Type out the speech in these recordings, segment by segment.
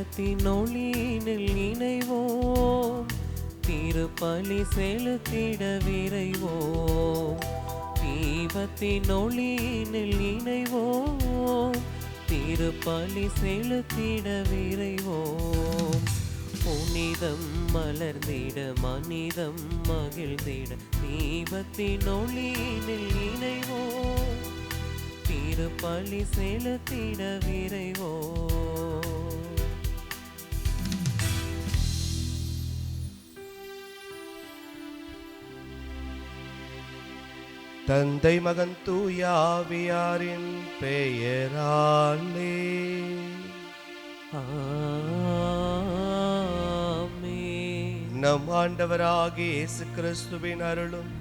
தீபத்தின் ஒளியினில் இணைவோம், திருப்பலி செலுத்திட விரைவோம். தீபத்தின் ஒளியினில் இணைவோம், திருப்பலி செலுத்திட விரைவோம். புனிதம் மலர்ந்திட மனிதம் மகிழ்ந்திட தீபத்தின் ஒளியினில் இணைவோம், திருப்பலி செலுத்திட விரைவோம். தந்தை மகன் தூய ஆவியாரின் பெயராலே நம் ஆண்டவராகிய இயேசு கிறிஸ்துவின் அருளும்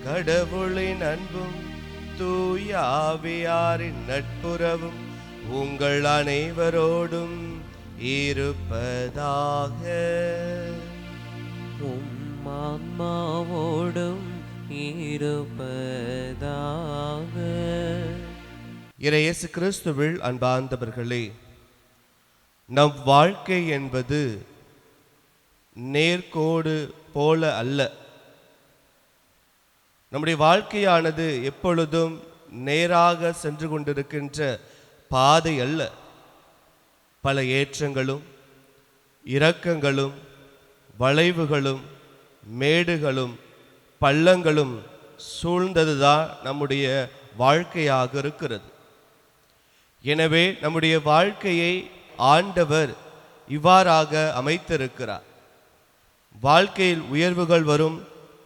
கடவுளின் அன்பும் தூய ஆவியாரின் நட்புறவும் உங்கள் அனைவரோடும் இருப்பதாக. ஆன்மாவோடும் இருப்பதாக. இயேசு கிறிஸ்துவில் அன்பார்ந்தவர்களே, நம் வாழ்க்கை என்பது நேர்கோடு போல அல்ல. நம்முடைய வாழ்க்கையானது எப்பொழுதும் நேராக சென்று கொண்டிருக்கின்ற பாதை அல்ல. பல ஏற்றங்களும் இரக்கங்களும் வளைவுகளும் மேடுகளும் பள்ளங்களும் சூழ்ந்ததுதான் நம்முடைய வாழ்க்கையாக இருக்கிறது. எனவே நம்முடைய வாழ்க்கையை ஆண்டவர் இவ்வாறாக அமைத்திருக்கிறார். வாழ்க்கையில் உயர்வுகள் வரும்,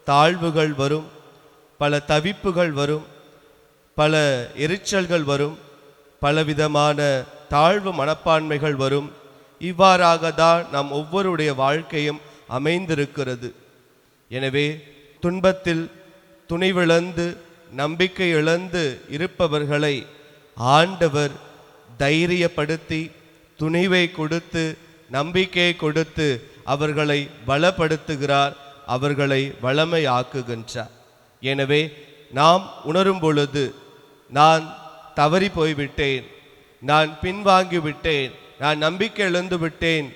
தாழ்வுகள் வரும், பல தவிப்புகள் வரும், பல எரிச்சல்கள் வரும், பலவிதமான தாழ்வு மனப்பான்மைகள் வரும். இவ்வாறாக தான் நம் ஒவ்வொருடைய வாழ்க்கையும் அமைந்திருக்கிறது. எனவே துன்பத்தில் துணிவிழந்து நம்பிக்கை இழந்து இருப்பவர்களை ஆண்டவர் தைரியப்படுத்தி துணிவை கொடுத்து நம்பிக்கையை கொடுத்து அவர்களை பலப்படுத்துகிறார், அவர்களை வளமையாக்குகின்றார். எனவே நாம் உணரும் பொழுது நான் தவறி போய்விட்டேன், நான் பின்வாங்கிவிட்டேன், நான் நம்பிக்கை இழந்து விட்டேன்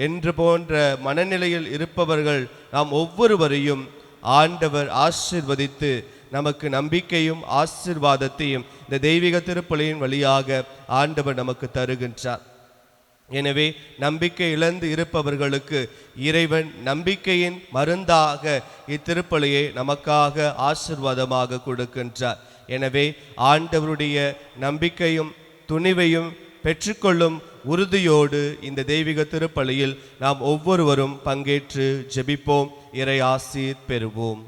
என்று போன்ற மனநிலையில் இருப்பவர்கள் நாம் ஒவ்வொருவரையும் ஆண்டவர் ஆசீர்வதித்து நமக்கு நம்பிக்கையும் ஆசீர்வாதத்தையும் இந்த தெய்வீக திருப்பலியின் வழியாக ஆண்டவர் நமக்கு தருகின்றார். எனவே நம்பிக்கை இழந்து இருப்பவர்களுக்கு இறைவன் நம்பிக்கையின் மருந்தாக இத்திருப்பலியை நமக்காக ஆசீர்வாதமாக கொடுக்கின்றார். எனவே ஆண்டவருடைய நம்பிக்கையும் துணிவையும் பெற்றுக்கொள்ளும் உறுதியோடு இந்த தெய்வீக திருப்பலியில் நாம் ஒவ்வொருவரும் பங்கேற்று ஜெபிப்போம், இறை ஆசீர் பெறுவோம்.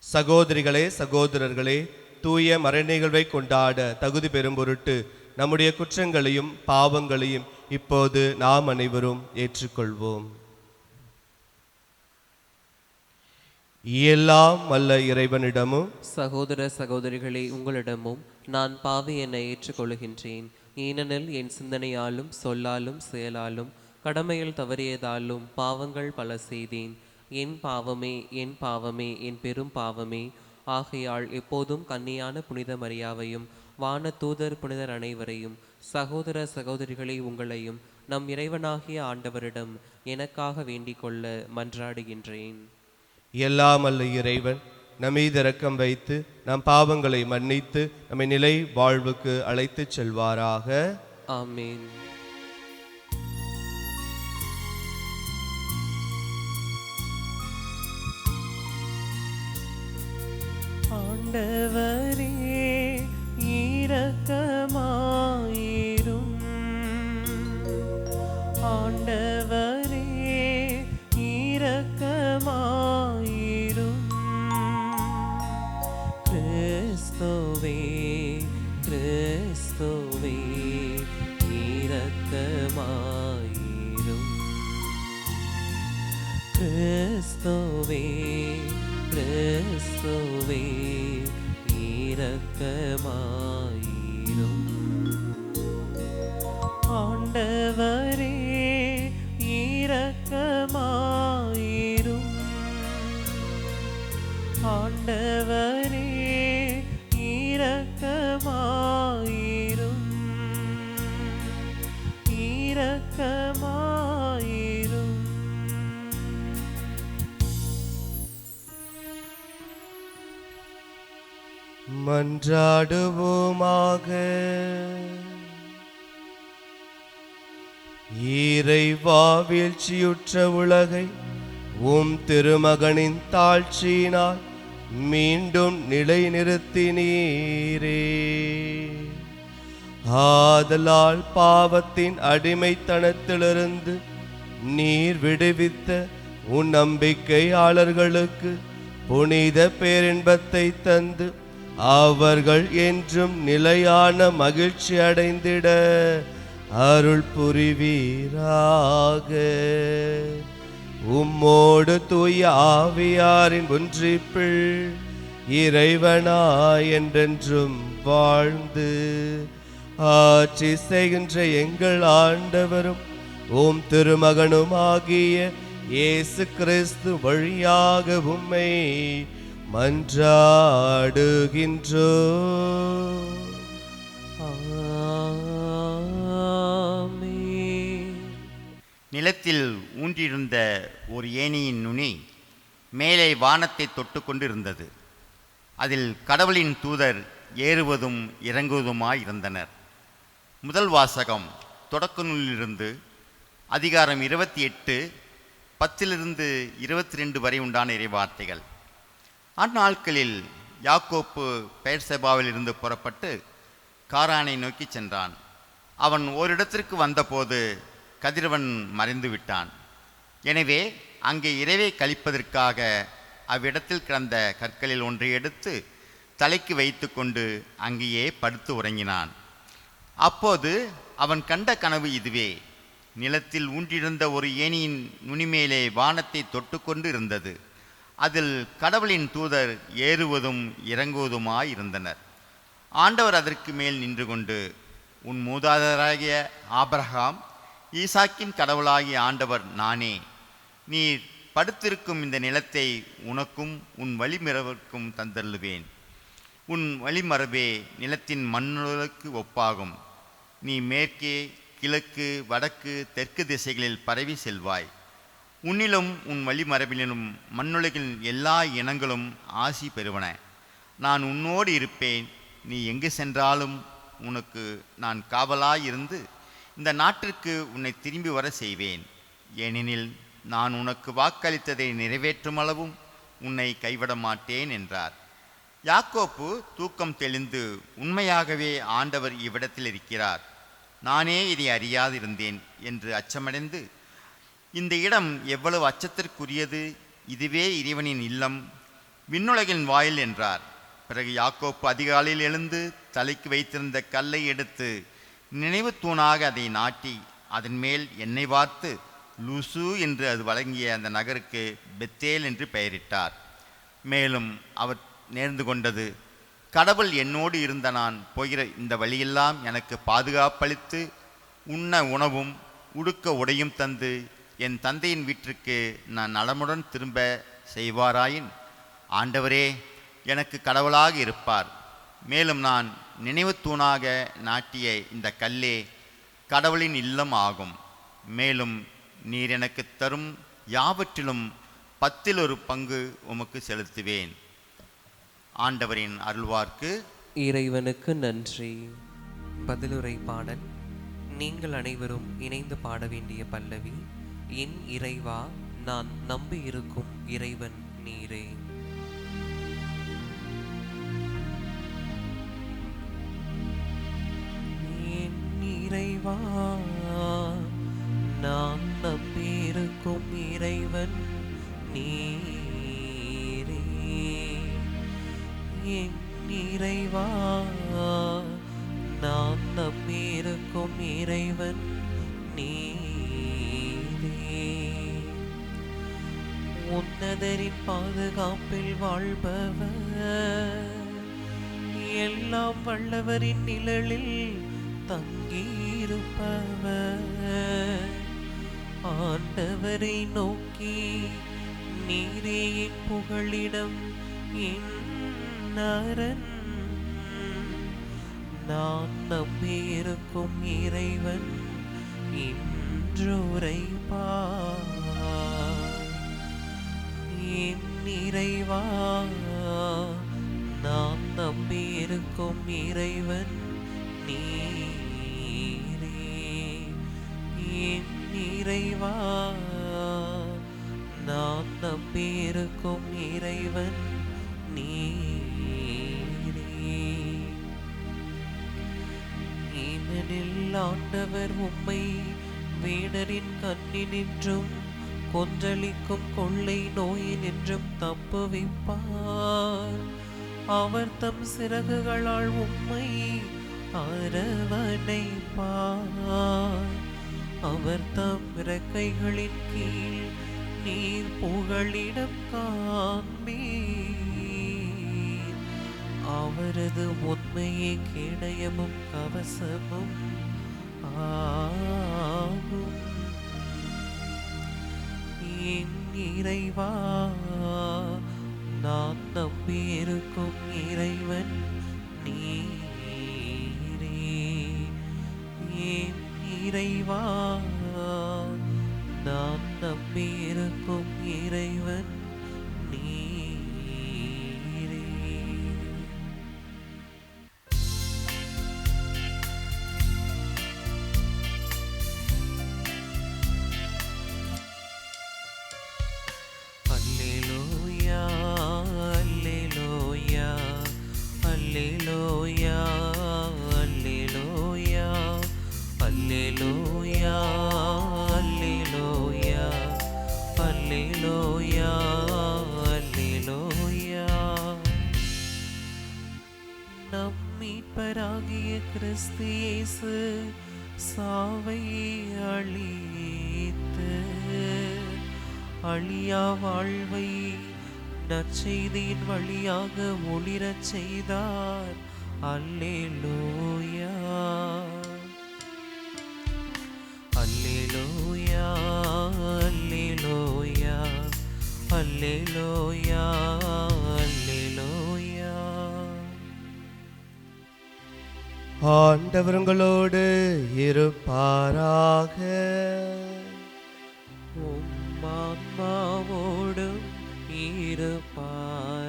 சகோதரிகளே சகோதரர்களே, தூய மறைநிகழ்வை கொண்டாட தகுதி பெறும் பொருட்டு நம்முடைய குற்றங்களையும் பாவங்களையும் இப்போது நாம் அனைவரும் ஏற்றுக்கொள்வோம். எல்லாம் வல்ல இறைவனிடமும் சகோதர சகோதரிகளே, உங்களிடமும் நான் பாவி என்னை ஏற்றுக்கொள்கின்றேன். ஏனெனில் என் சிந்தனையாலும் சொல்லாலும் செயலாலும் கடமையில் தவறியதாலும் பாவங்கள் பல செய்தேன். என் பாவமே என் பாவமே என் பெரும் பாவமே. ஆகையால் எப்போதும் கன்னியான புனித மரியாவையும் வான தூதர் புனிதர் அனைவரையும் சகோதர சகோதரிகளை உங்களையும் நம் இறைவனாகிய ஆண்டவரிடம் எனக்காக வேண்டிக் கொள்ள மன்றாடுகின்றேன். எல்லாம் அல்ல இறைவன் நம்மீது இரக்கம் வைத்து நம் பாவங்களை மன்னித்து நம்மை நிலை வாழ்வுக்கு அழைத்து செல்வாராக. ஆமீன். ஆண்டவரே இரக்கமாயிரும், ஆண்டவரே இரக்கமாயிரும். கிறிஸ்துவே கிறிஸ்துவே இரக்கமாயிரும். கிறிஸ்துவே கிறிஸ்துவே இரக்கமாயிரும். ஆண்டவரே இரக்கமாயிரும், ஆண்டவரே இரக்கமாயிரும், இரக்கமாயிரும். மன்றாடுவோமாக. இறைவா, வீழ்ச்சியுற்ற உலகை திருமகனின் தாழ்ச்சியினால் மீண்டும் நிலைநிறுத்தினீரே. ஆதலால் பாவத்தின் அடிமைத்தனத்திலிருந்து நீர் விடுவித்த நம்பிக்கையாளர்களுக்கு புனித பேரின்பத்தை தந்து அவர்கள் என்றும் நிலையான மகிழ்ச்சி அடைந்திட அருள் புரிவீராக. உம்மோடு தூய ஆவியாரின் ஒன்றிப்பில் இறைவனாய் என்றென்றும் வாழ்ந்து ஆட்சி செய்கின்ற எங்கள் ஆண்டவரும் திருமகனுமாகிய இயேசு கிறிஸ்து வழியாக உம்மை மன்றாடுகின்றோம். நிலத்தில் ஊன்றியிருந்த ஒரு ஏணியின் நுனி மேலே வானத்தை தொட்டு கொண்டிருந்தது. அதில் கடவுளின் தூதர் ஏறுவதும் இறங்குவதுமாய் இருந்தனர். முதல் வாசகம் தொடக்க நூலிலிருந்து அதிகாரம் 28 10-22 வரை உண்டான இறைவார்த்தைகள். அந்நாட்களில் யாக்கோப்பு பெயர்செபாவில் இருந்து புறப்பட்டு காரானை நோக்கி சென்றான். அவன் ஓரிடத்திற்கு வந்தபோது கதிரவன் மறைந்து விட்டான். எனவே அங்கே இரவை கழிப்பதற்காக அவ்விடத்தில் கிடந்த கற்களில் ஒன்றை எடுத்து தலைக்கு வைத்து கொண்டு அங்கேயே படுத்து உறங்கினான். அப்போது அவன் கண்ட கனவு இதுவே. நிலத்தில் ஊன்றிருந்த ஒரு ஏணியின் நுனிமேலே வானத்தை தொட்டு கொண்டு இருந்தது. அதில் கடவுளின் தூதர் ஏறுவதும் இறங்குவதுமாய் இருந்தனர். ஆண்டவர் அதற்கு மேல் நின்று கொண்டு, உன் மூதாதையராகிய ஆபிரகாம் ஈசாக்கின் கடவுளாகிய ஆண்டவர் நானே. நீர் படுத்திருக்கும் இந்த நிலத்தை உனக்கும் உன் வழிமரபிற்கும் தந்தருளுவேன். உன் வழிமரபே நிலத்தின் மண்ணுலகுக்கு ஒப்பாகும். நீ மேற்கே கிழக்கு வடக்கு தெற்கு திசைகளில் பரவி செல்வாய். உன்னிலும் உன் வழிமரபிலும் மண்ணுலகின் எல்லா இனங்களும் ஆசி பெறுவன. நான் உன்னோடு இருப்பேன். நீ எங்கு சென்றாலும் உனக்கு நான் காவலாயிருந்து இந்த நாட்டிற்கு உன்னை திரும்பி வர செய்வேன். ஏனெனில் நான் உனக்கு வாக்களித்ததை நிறைவேற்றும் அளவும் உன்னை கைவிட மாட்டேன் என்றார். யாக்கோப்பு தூக்கம் தெளிந்து, உண்மையாகவே ஆண்டவர் இவ்விடத்தில் இருக்கிறார், நானே இதை அறியாதிருந்தேன் என்று அச்சமடைந்து, இந்த இடம் எவ்வளவு அச்சத்திற்குரியது, இதுவே இறைவனின் இல்லம், விண்ணுலகின் வாயில் என்றார். பிறகு யாக்கோப்பு அதிகாலையில் எழுந்து தலைக்கு வைத்திருந்த கல்லை எடுத்து நினைவு தூணாக அதை நாட்டி அதன் மேல் எண்ணெய் வார்த்து லூசு என்று அது வழங்கிய அந்த நகருக்கு பெத்தேல் என்று பெயரிட்டார். மேலும் அவர் நேர்ந்து கொண்டது, கடவுள் என்னோடு இருந்த நான் போகிற இந்த வழியெல்லாம் எனக்கு பாதுகாப்பளித்து உண்ண உணவும் உடுக்க உடையும் தந்து என் தந்தையின் வீட்டிற்கு நான் நலமுடன் திரும்ப செய்வாராயின் ஆண்டவரே எனக்கு கடவுளாக இருப்பார். மேலும் நான் நினைவு தூணாக நாட்டிய இந்த கல்லே கடவுளின் இல்லம் ஆகும். மேலும் நீர் எனக்கு தரும் யாவற்றிலும் 10 பங்கு உமக்கு செலுத்துவேன். ஆண்டவரின் அருள்வார்க்கு. இறைவனுக்கு நன்றி. பதிலுரை பாடல். நீங்கள் அனைவரும் இணைந்து பாட வேண்டிய பல்லவி. என் இறைவா, நான் நம்பி இருக்கும் இறைவன் நீரே. என் இறைவா, நான் நம்பியிருக்கும் இறைவன் நீரே. என் இறைவா, நான் நம்பியிருக்கும் இறைவன் நீரே. உன்னதரின் பாதுகாப்பில் வாழ்பவர், எல்லாம் வல்லவரின் நிழலில் தங்கியிருப்பவர், ஆண்டவரை நோக்கி நீரே என் புகழிடம் என் அரண், நான் நம்பியிருக்கும் இறைவன் இன்றுரைப்பார். என் இறைவா, நான் நம்பியிருக்கும் இறைவன் நீரே. என் இறைவா, நான் நம்பியிருக்கும் இறைவன் நீரே. ஏனெனில் ஆண்டவர் உம்மை வேடரின் கண்ணினின்றும் கொன்றளிக்கும் கொள்ளை நோயினின்றும் தப்புவிப்பார். அவர் தம் சிறகுகளால் உம்மை அரவணைப்பார். அவர் தம் இறக்கைகளின் கீழ் நீர் புகழிடம் காண்பீர். அவரது உண்மையே கேடயமும் கவசமும் ஆகும். என் இறைவா, நான் நம்பியிருக்கும் இறைவன் நீரே. என் இறைவா, நான் நம்பியிருக்கும் இறைவன் நீரே. அல்லேலூயா, அல்லேலூயா, அல்லேலூயா, அல்லேலூயா, அல்லேலூயா, அல்லேலூயா, அல்லேலூயா, அல்லேலூயா. நம் மீட்பராகிய கிறிஸ்து இயேசு சாவை அழித்து அழியா வாழ்வை நற்செய்தியின் வழியாக ஒளிரச் செய்தார். அல்லேலூயா, அல்லேலூயா, அல்லேலூயா, அல்லேலூயா, அல்லேலூயா. ஆண்டவர் உங்களோடு இருப்பாராக. ஆன்மாவோடும் இருப்பாராக.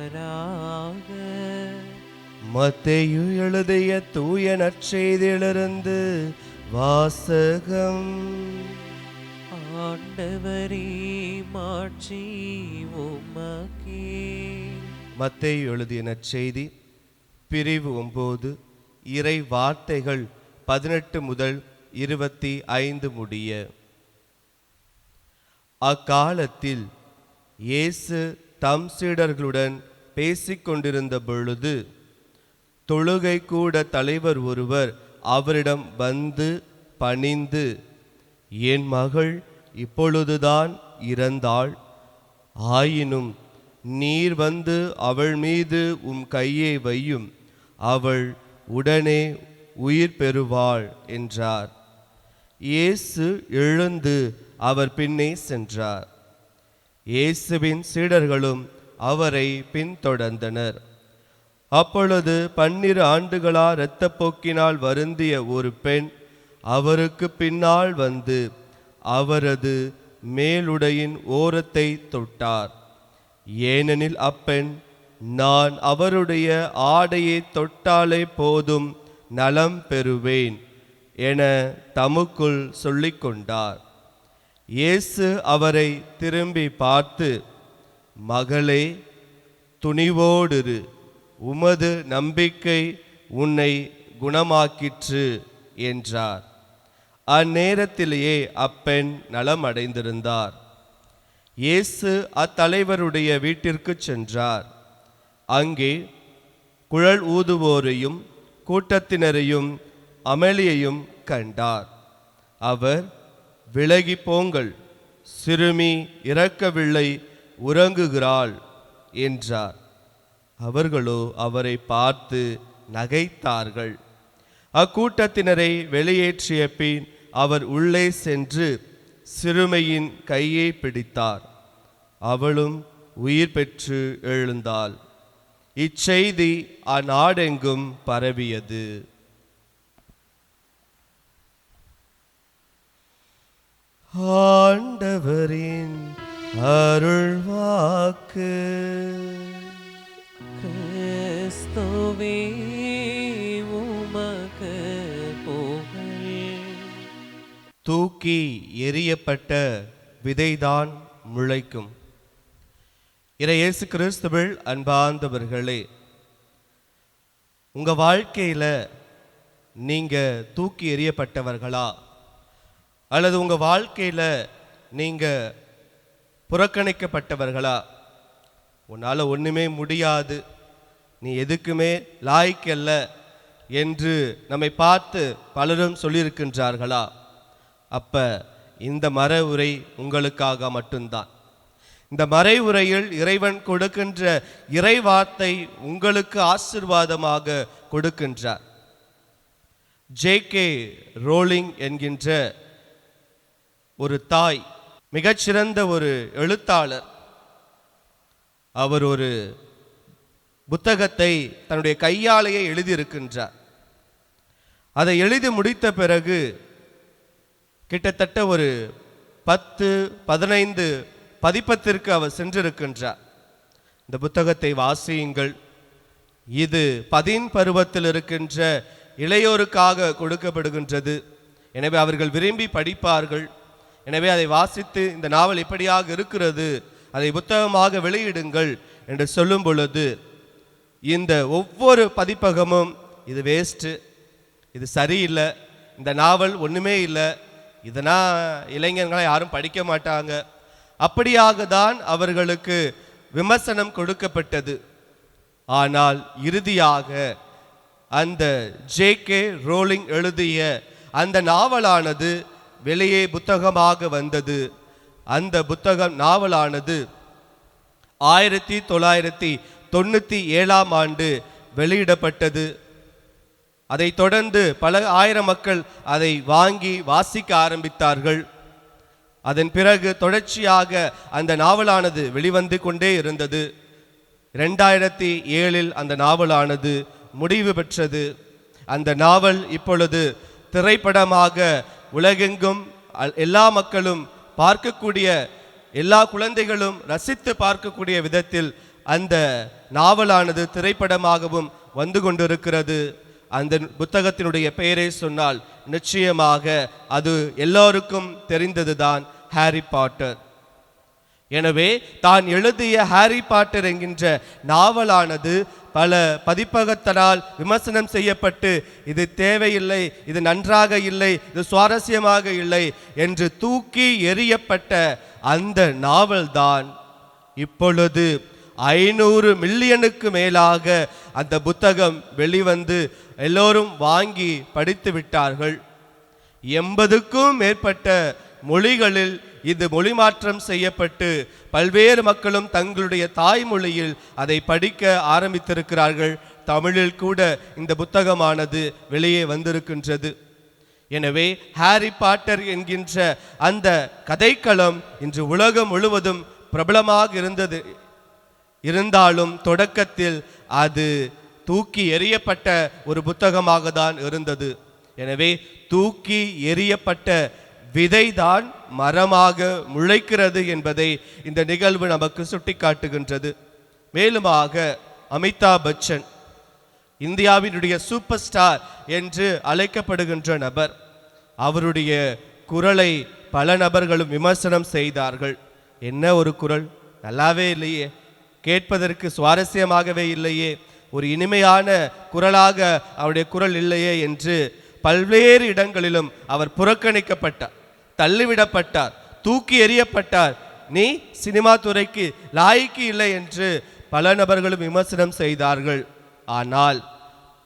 மத்தேயு எழுதிய தூய நற்செய்தியிலிருந்து வாசகம். ஆண்டவரே, மாட்சி உமக்கே. மத்தேயு எழுதிய நற்செய்தி பிரிவு 9 இறை வார்த்தைகள் 18 முதல் 25 முடிய. அக்காலத்தில் இயேசு தம் சீடர்களுடன் பேசிக்கொண்டிருந்த பொழுது தொழுகை கூட தலைவர் ஒருவர் அவரிடம் வந்து பணிந்து, என் மகள் இப்பொழுதுதான் இறந்தாள். ஆயினும் நீர் வந்து அவள் மீது உம் கையை வையும், அவள் உடனே உயிர் பெறுவாள் என்றார். இயேசு எழுந்து அவர் பின்னே சென்றார். இயேசுவின் சீடர்களும் அவரை பின்தொடர்ந்தனர். அப்பொழுது 12 ஆண்டுகளா இரத்தப்போக்கினால் வருந்திய ஒரு பெண் அவருக்கு பின்னால் வந்து அவரது மேலுடையின் ஓரத்தை தொட்டார். ஏனெனில் அப்பெண், நான் அவருடைய ஆடையை தொட்டாலே போதும், நலம் பெறுவேன் என தமக்குள் சொல்லிக்கொண்டார். இயேசு அவரை திரும்பி பார்த்து, மகளே, துணிவோடிரு, உமது நம்பிக்கை உன்னை குணமாக்கிற்று என்றார். அந்நேரத்திலேயே அப்பெண் நலமடைந்திருந்தார். இயேசு அத்தலைவருடைய வீட்டிற்கு சென்றார். அங்கே குழல் ஊதுவோரையும் கூட்டத்தினரையும் அமளியையும் கண்டார். அவர், விலகி போங்கள், சிறுமி இறக்கவில்லை, உறங்குகிறாள் என்றார். அவர்களோ அவரை பார்த்து நகைத்தார்கள். அக்கூட்டத்தினரை வெளியேற்றிய பின் அவர் உள்ளே சென்று சிறுமியின் கையை பிடித்தார். அவளும் உயிர் பெற்று எழுந்தாள். இச்செய்தி அந்நாடெங்கும் பரவியது. ஆண்டவரின் அருள்வாக்கு. கிறிஸ்துவே கிறிஸ்துவே உமக்கு புகழ். தூக்கி எறியப்பட்ட விதைதான் முளைக்கும். இயேசு கிறிஸ்துவில் அன்பார்ந்தவர்களே, உங்க வாழ்க்கையில நீங்க தூக்கி எறியப்பட்டவர்களா, அல்லது உங்க வாழ்க்கையில நீங்க புறக்கணிக்கப்பட்டவர்களா? உன்னால ஒண்ணுமே முடியாது, நீ எதுக்குமே லாய்க்கல்ல என்று நம்மை பார்த்து பலரும் சொல்லியிருக்கின்றார்களா? அப்ப இந்த மறை உரை உங்களுக்காக மட்டும்தான். இந்த மறை உரையில் இறைவன் கொடுக்கின்ற இறை வார்த்தை உங்களுக்கு ஆசீர்வாதமாக கொடுக்கின்றார். ஜே.கே. ரோலிங் என்கின்ற ஒரு தாய், மிகச்சிறந்த ஒரு எழுத்தாளர். அவர் ஒரு புத்தகத்தை தன்னுடைய கையாலேயே எழுதியிருக்கின்றார். அதை எழுதி முடித்த பிறகு கிட்டத்தட்ட ஒரு 10-15 பதிப்பத்திற்கு அவர் சென்றிருக்கின்றார். இந்த புத்தகத்தை வாசியுங்கள். இது 10 பருவத்தில் இருக்கின்ற இளையோருக்காக கொடுக்கப்படுகின்றது. எனவே அவர்கள் விரும்பி படிப்பார்கள். எனவே அதை வாசித்து இந்த நாவல் இப்படியாக இருக்கிறது, அதை புத்தகமாக வெளியிடுங்கள் என்று சொல்லும் பொழுது, இந்த ஒவ்வொரு பதிப்பகமும் இது வேஸ்ட்டு, இது சரியில்லை, இந்த நாவல் ஒன்றுமே இல்லை, இதனால் இளைஞர்களை யாரும் படிக்க மாட்டாங்க, அப்படியாக தான் அவர்களுக்கு விமர்சனம் கொடுக்கப்பட்டது. ஆனால் இறுதியாக அந்த ஜே.கே. ரோலிங் எழுதிய அந்த நாவலானது வெளியே புத்தகமாக வந்தது. அந்த நாவலானது 1997 ஆண்டு வெளியிடப்பட்டது. அதை தொடர்ந்து பல ஆயிரம் மக்கள் அதை வாங்கி வாசிக்க ஆரம்பித்தார்கள். அதன் பிறகு தொடர்ச்சியாக அந்த நாவலானது வெளிவந்து கொண்டே இருந்தது. 2007 அந்த நாவலானது முடிவு பெற்றது. அந்த நாவல் இப்பொழுது திரைப்படமாக உலகெங்கும் எல்லா மக்களும் பார்க்கக்கூடிய, எல்லா குழந்தைகளும் ரசித்து பார்க்கக்கூடிய விதத்தில் அந்த நாவலானது திரைப்படமாகவும் வந்து கொண்டிருக்கிறது. அந்த புத்தகத்தினுடைய பெயரை சொன்னால் நிச்சயமாக அது எல்லோருக்கும் தெரிந்ததுதான், ஹாரி பாட்டர். எனவே தான் எழுதிய ஹாரி பாட்டர் என்கின்ற நாவலானது பல பதிப்பகத்தினால் விமர்சனம் செய்யப்பட்டு இது தேவையில்லை, இது நன்றாக இல்லை, இது சுவாரஸ்யமாக இல்லை என்று தூக்கி எறியப்பட்ட அந்த நாவல்தான் இப்பொழுது 500 மில்லியனுக்கு மேலாக அந்த புத்தகம் வெளிவந்து எல்லோரும் வாங்கி படித்து விட்டார்கள். 80க்கும் மேற்பட்ட மொழிகளில் இது மொழிமாற்றம் செய்யப்பட்டு பல்வேறு மக்களும் தங்களுடைய தாய்மொழியில் அதை படிக்க ஆரம்பித்திருக்கிறார்கள். தமிழில் கூட இந்த புத்தகமானது வெளியே வந்திருக்கின்றது. எனவே ஹாரி பாட்டர் என்கின்ற அந்த கதைக்களம் இன்று உலகம் முழுவதும் பிரபலமாக இருந்தாலும் தொடக்கத்தில் அது தூக்கி எறியப்பட்ட ஒரு புத்தகமாக தான் இருந்தது. எனவே தூக்கி எறியப்பட்ட விதைதான் மரமாக முளைக்கிறது என்பதை இந்த நிகழ்வு நமக்கு சுட்டிக்காட்டுகின்றது. மேலுமாக அமிதாப் பச்சன், இந்தியாவினுடைய சூப்பர் ஸ்டார் என்று அழைக்கப்படுகின்ற நபர், அவருடைய குரலை பல நபர்களும் விமர்சனம் செய்தார்கள். என்ன ஒரு குரல், நல்லாவே இல்லையே, கேட்பதற்கு சுவாரஸ்யமாகவே இல்லையே, ஒரு இனிமையான குரலாக அவருடைய குரல் இல்லையே என்று பல்வேறு இடங்களிலும் அவர் புறக்கணிக்கப்பட்டார், தள்ளிவிடப்பட்டார், தூக்கி எறியப்பட்டார். நீ சினிமா துறைக்கு லாய்க்கு இல்லை என்று பல நபர்களும் விமர்சனம் செய்தார்கள். ஆனால்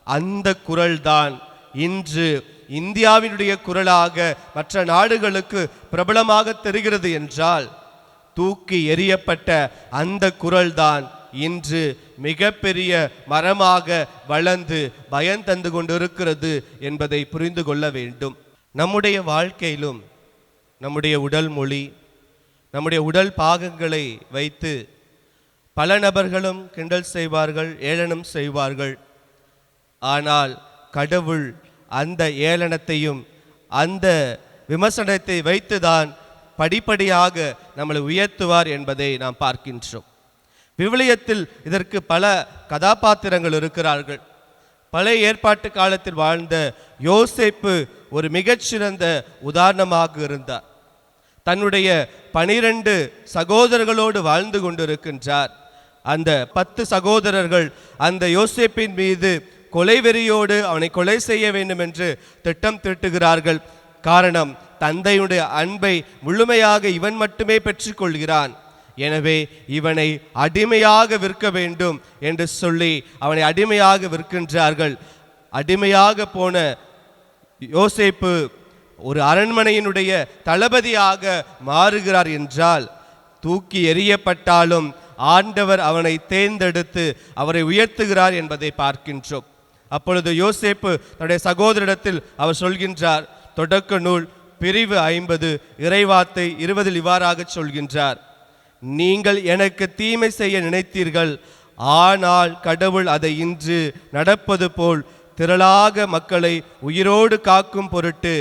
அந்த குரல்தான் இன்று இந்தியாவினுடைய குரலாக மற்ற நாடுகளுக்கு பிரபலமாக தெரிகிறது என்றால், தூக்கி எறியப்பட்ட அந்த குரல்தான் இன்று மிகப்பெரிய மரமாக வளர்ந்து பயன் தந்து கொண்டிருக்கிறது என்பதை புரிந்து கொள்ள வேண்டும். நம்முடைய வாழ்க்கையிலும் நம்முடைய உடல் மொழி, நம்முடைய உடல் பாகங்களை வைத்து பல நபர்களும் கிண்டல் செய்வார்கள், ஏளனம் செய்வார்கள். ஆனால் கடவுள் அந்த ஏளனத்தையும் அந்த விமர்சனத்தை வைத்துதான் படிப்படியாக நம்மளை உயர்த்துவார் என்பதை நாம் பார்க்கின்றோம். விவிலியத்தில் இதற்கு பல கதாபாத்திரங்கள் இருக்கிறார்கள். பழைய ஏற்பாட்டு காலத்தில் வாழ்ந்த யோசேப்பு ஒரு மிகச்சிறந்த உதாரணமாக இருந்தார். தன்னுடைய 12 சகோதரர்களோடு வாழ்ந்து கொண்டிருக்கின்றார். அந்த 10 சகோதரர்கள் அந்த யோசேப்பின் மீது கொலைவெறியோடு அவனை கொலை செய்ய வேண்டும் என்று திட்டம் தீட்டுகிறார்கள். காரணம், தந்தையுடைய அன்பை முழுமையாக இவன் மட்டுமே பெற்றுக்கொள்கிறான், எனவே இவனை அடிமையாக விற்க வேண்டும் என்று சொல்லி அவனை அடிமையாக விற்கின்றார்கள். அடிமையாக போன யோசேப்பு ஒரு அரண்மனையினுடைய தளபதியாக மாறுகிறார் என்றால், தூக்கி எறியப்பட்டாலும் ஆண்டவர் அவனை தேர்ந்தெடுத்து அவரை உயர்த்துகிறார் என்பதை பார்க்கின்றோம். அப்பொழுது யோசேப்பு தன்னுடைய சகோதரிடத்தில் அவர் சொல்கின்றார். தொடக்க நூல் பிரிவு 50 இறைவார்த்தை 20 இவ்வாறாக சொல்கின்றார்: நீங்கள் எனக்கு தீமை செய்ய நினைத்தீர்கள், ஆனால் கடவுள் அதை இன்று நடப்பது போல் திரளாக மக்களை உயிரோடு காக்கும் பொருட்டு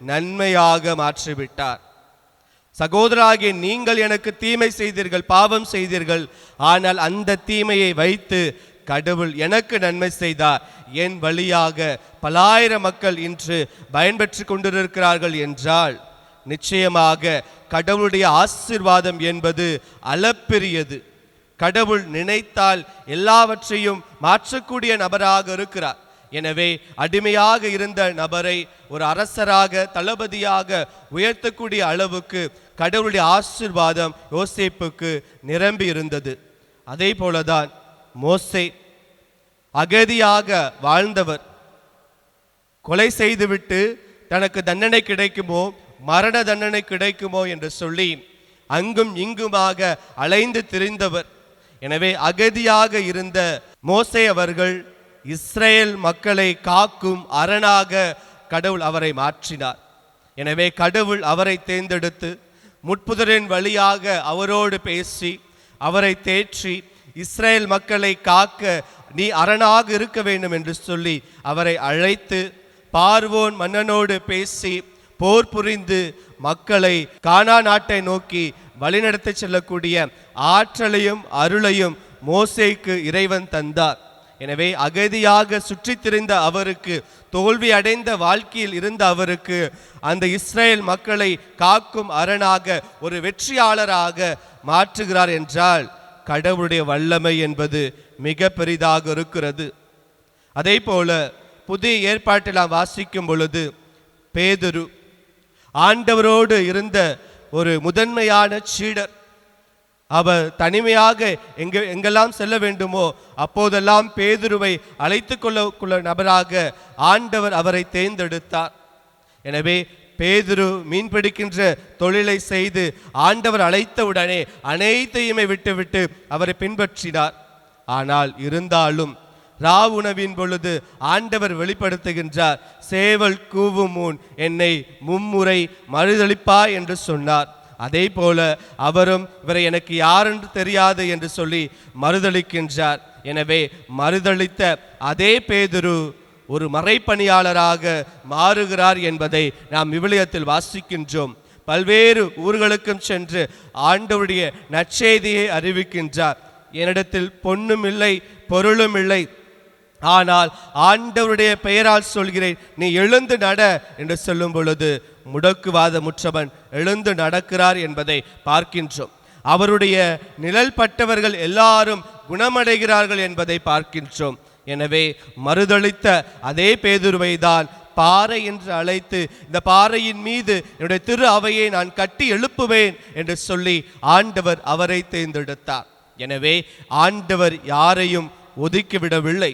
நன்மையாக மாற்றிவிட்டார். சகோதராகிய நீங்கள் எனக்கு தீமை செய்தீர்கள், பாவம் செய்தீர்கள், ஆனால் அந்த தீமையை வைத்து கடவுள் எனக்கு நன்மை செய்தார். என் வழியாக பலாயிரம் மக்கள் இன்று பயன்பெற்று கொண்டிருக்கிறார்கள் என்றால், நிச்சயமாக கடவுளுடைய ஆசீர்வாதம் என்பது அளப்பெரியது. கடவுள் நினைத்தால் எல்லாவற்றையும் மாற்றக்கூடிய நபராக இருக்கிறார். எனவே அடிமையாக இருந்த நபரை ஒரு அரசராக, தளபதியாக உயர்த்தக்கூடிய அளவுக்கு கடவுளுடைய ஆசீர்வாதம் யோசேப்புக்கு நிரம்பி இருந்தது. அதே போலதான் மோசே அகதியாக வாழ்ந்தவர். கொலை செய்துவிட்டு தனக்கு தண்டனை கிடைக்குமோ, மரண தண்டனை கிடைக்குமோ என்று சொல்லி அங்கும் இங்குமாக அலைந்து திரிந்தவர். எனவே அகதியாக இருந்த மோசே அவர்கள் இஸ்ரேல் மக்களை காக்கும் அரணாக கடவுள் அவரை மாற்றினார். எனவே கடவுள் அவரை தேர்ந்தெடுத்து முட்புதரின் வழியாக அவரோடு பேசி அவரை தேற்றி இஸ்ரேல் மக்களை காக்க நீ அரணாக இருக்க வேண்டும் என்று சொல்லி அவரை அழைத்து பார்வோன் மன்னனோடு பேசி போர் புரிந்து மக்களை கானா நாட்டை நோக்கி வழிநடத்தி செல்லக்கூடிய ஆற்றலையும் அருளையும் மோசேக்கு இறைவன் தந்தார். எனவே அகதியாக சுற்றித் திரிந்த அவருக்கு, தோல்வி அடைந்த வாழ்க்கையில் இருந்த அவருக்கு, அந்த இஸ்ரேல் மக்களை காக்கும் அரணாக ஒரு வெற்றியாளராக மாற்றுகிறார் என்றால் கடவுளுடைய வல்லமை என்பது மிக பெரிதாக இருக்கிறது. அதே போல புதிய ஏற்பாட்டில் நாம் வாசிக்கும் பொழுது பேதுரு ஆண்டவரோடு இருந்த ஒரு முதன்மையான சீடர். அவர் தனிமையாக எங்கெல்லாம் செல்ல வேண்டுமோ அப்போதெல்லாம் பேதுருவை அழைத்து கொள்ள நபராக ஆண்டவர் அவரை தேர்ந்தெடுத்தார். எனவே பேதுரு மீன் பிடிக்கின்ற தொழிலை செய்து ஆண்டவர் அழைத்தவுடனே அனைத்தையுமே விட்டுவிட்டு அவரை பின்பற்றினார். ஆனால் இருந்தாலும் ராவுணவின் பொழுது ஆண்டவர் வெளிப்படுத்துகின்றார், சேவல் கூவும் முன் என்னை மும்முறை மறுதளிப்பா என்று சொன்னார். அதே போல அவரும் இவரை எனக்கு யாரென்று தெரியாது என்று சொல்லி மறுதளிக்கின்றார். எனவே மறுதளித்த அதே பேதுரு ஒரு மறைப்பணியாளராக மாறுகிறார் என்பதை நாம் விவிலியத்தில் வாசிக்கின்றோம். பல்வேறு ஊர்களுக்கும் சென்று ஆண்டவருடைய நற்செய்தியை அறிவிக்கின்றார். என்னிடத்தில் பொன்னும் இல்லை, பொருளும் இல்லை, ஆனால் ஆண்டவருடைய பெயரால் சொல்கிறேன், நீ எழுந்து நட என்று சொல்லும் பொழுது முடக்குவாத முற்றவன் எழுந்து நடக்கிறார் என்பதை பார்க்கின்றோம். அவருடைய நிழல் பட்டவர்கள் எல்லாரும் குணமடைகிறார்கள் என்பதை பார்க்கின்றோம். எனவே மறுதளித்த அதே பேதுருவை தான் பாறை என்று அழைத்து, இந்த பாறையின் மீது என்னுடைய திரு அவையை நான் கட்டி எழுப்புவேன் என்று சொல்லி ஆண்டவர் அவரை தேர்ந்தெடுத்தார். எனவே ஆண்டவர் யாரையும் ஒதுக்கிவிடவில்லை.